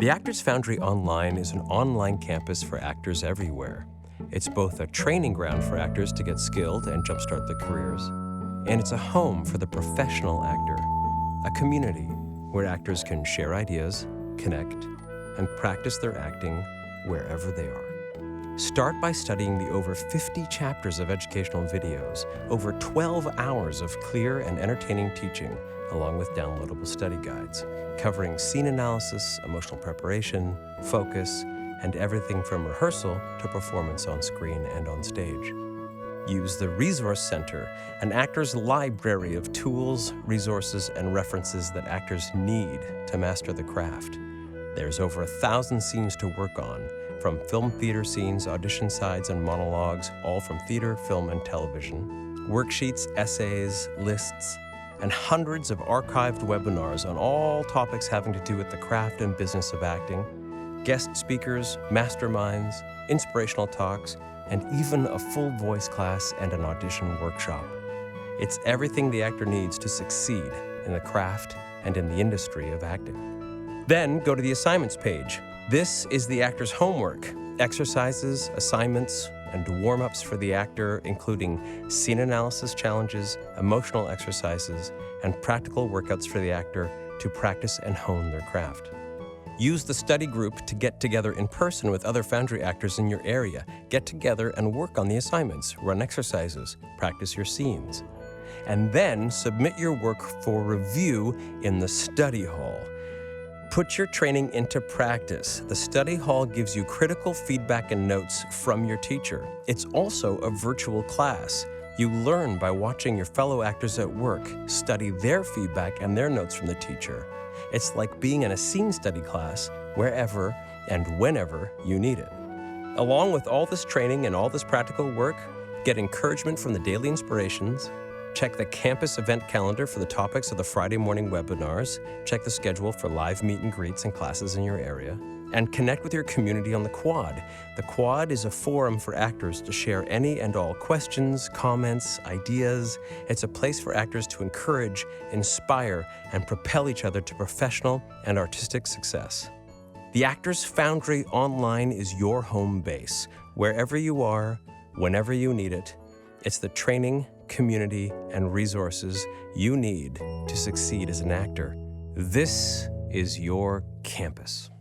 The Actors Foundry Online is an online campus for actors everywhere. It's both a training ground for actors to get skilled and jumpstart their careers, and it's a home for the professional actor, a community where actors can share ideas, connect, and practice their acting wherever they are. Start by studying the over 50 chapters of educational videos, over 12 hours of clear and entertaining teaching, along with downloadable study guides, covering scene analysis, emotional preparation, focus, and everything from rehearsal to performance on screen and on stage. Use the Resource Center, an actor's library of tools, resources, and references that actors need to master the craft. There's over 1,000 scenes to work on, from film theater scenes, audition sides, and monologues, all from theater, film, and television, worksheets, essays, lists, and hundreds of archived webinars on all topics having to do with the craft and business of acting, guest speakers, masterminds, inspirational talks, and even a full voice class and an audition workshop. It's everything the actor needs to succeed in the craft and in the industry of acting. Then go to the assignments page. This is the actor's homework, exercises, assignments, and warm-ups for the actor, including scene analysis challenges, emotional exercises, and practical workouts for the actor to practice and hone their craft. Use the study group to get together in person with other Foundry actors in your area. Get together and work on the assignments, run exercises, practice your scenes. And then submit your work for review in the study hall. Put your training into practice. The study hall gives you critical feedback and notes from your teacher. It's also a virtual class. You learn by watching your fellow actors at work, study their feedback and their notes from the teacher. It's like being in a scene study class wherever and whenever you need it. Along with all this training and all this practical work, get encouragement from the daily inspirations, check the campus event calendar for the topics of the Friday morning webinars, check the schedule for live meet and greets and classes in your area, and connect with your community on the Quad. The Quad is a forum for actors to share any and all questions, comments, ideas. It's a place for actors to encourage, inspire, and propel each other to professional and artistic success. The Actors Foundry Online is your home base. Wherever you are, whenever you need it, it's the training, community, and resources you need to succeed as an actor. This is your campus.